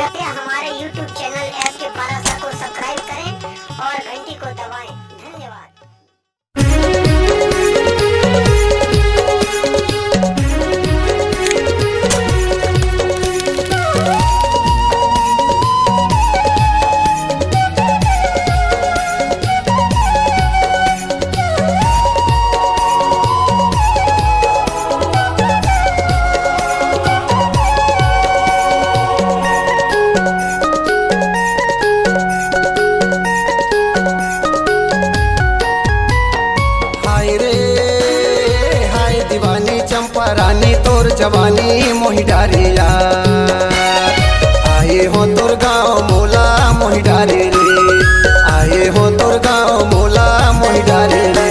कृपया हमारे YouTube channel SK Parashar को सब्सक्राइब करें और घंटी को दबाएं। धन्यवाद। रानी तोर जवानी मोहि डारिया आए हो तोर गाँव मोला मोहि डारे रे आए हो तोर गाँव मोला मोहि डारे रे।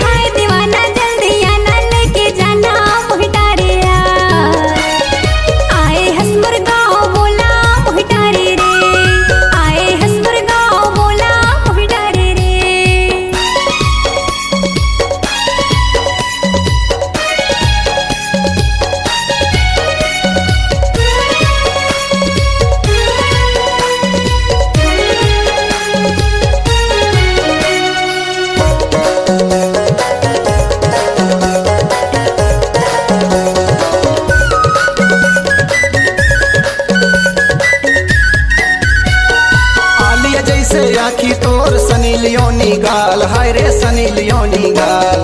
हाय दीवाना जल्दी आना लेके जाना मोहि डारिया आए हसमुर गाँव मोला मोहि डारे रे आए हसमुर गाँव मोला मोहि डारे रे। आखी तोर सनी लियोनी गाल हाय रे सनी लियोनी गाल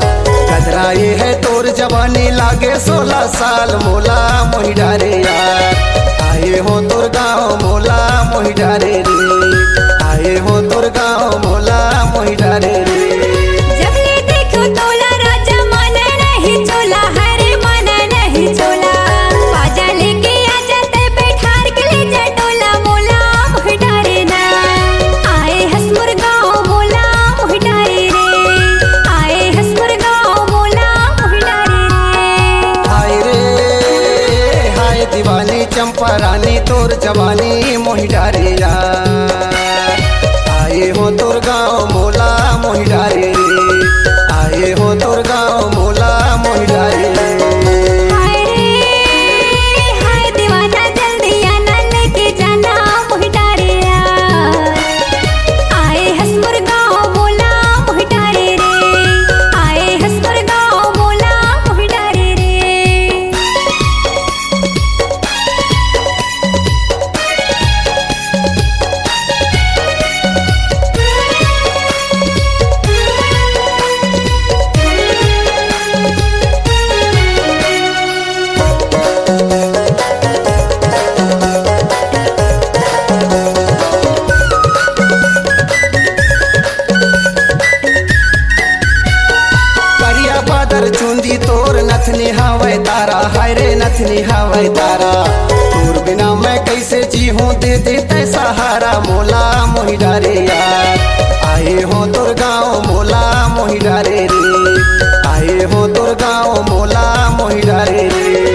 गदराए है तोर जवानी लागे 16 साल मोला मोहि डारे यार आए हो तोर गाँव मोला मोहि डारे रे आए हो तोर गाँव मोला मोहि डारे रे। जब ले देखो तोला राजा माना नहीं चोला हरे माना नहीं चोला बाजा लेके आ जाते बैठार के ले जा टोला मोला मोहि डारे ना आए हसमुर गाँव मोला मोहि डारे रे आए हसमुर गाँव मोला मोहि डारे रे। हाय दीवानी चंपा रानी तोर जवानी मोहि डारे यार आए हो तोर गाँव मोला मोहि डारे रे आए हो तोर गाँव मोला मोहि डारे रे। हाय दीवाना जल्दी आना लेके जाना मोहि डारिया आए हसमुर गाँव मोला मोहि डारे रे आए हसमुर गाँव मोला मोहि डारे रे। करिया बादर चुंदी तोर नथनी हवै तारा हाय रे नथनी हवै तारा तोर बिना मैं कैसे जी हूँ दे दे सहारा मोला मोहि डारे यार आए हो तोर गाँव मोला मोहि डारे रे आए हो तोर गाँव मोला मोहि डारे रे।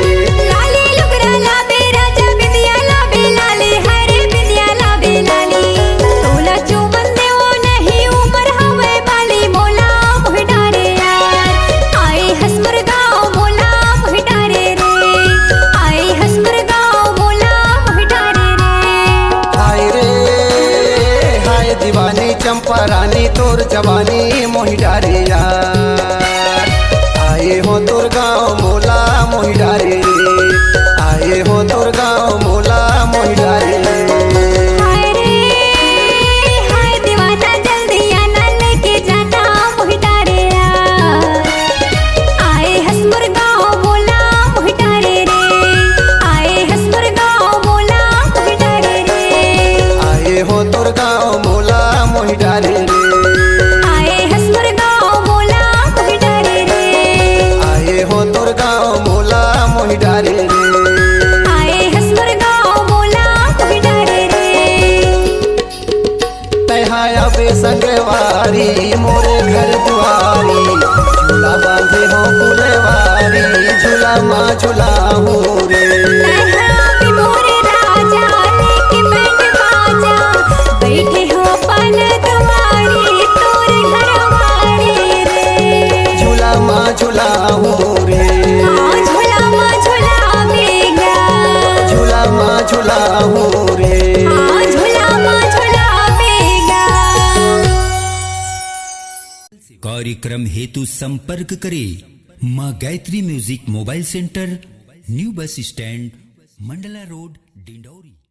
लाली लुगरा लाबे राजा बिंदिया लाबे लाली हरे बिंदिया लाबे लाली तोला चुमन देवो नहीं उमर हवे बाली मोला मोहि डारे यार आए हसमुर गाँव मोला मोहि डारे रे आए हसमुर गाँव मोला मोहि डारे रे। हाय दीवानी चंपा रानी तोर जवानी मोहि डारे यार आए हो तोर गाँव मोला मोहि डारे रे आए हो तोर गाँव मोला मोहि डारे रे। हाय दीवाना जल्दी आना लेके जाना मोहि डारिया आए हसमुर गाँव मोला मोहि डारे रे आए हसमुर गाँव मोला मोहि डारे रे आए हो तोर गाँव मोला मोहि डारे रे आए कार्यक्रम हेतु संपर्क करें माँ Gayatri music mobile centre, new bus stand, Mandla road, Dindori.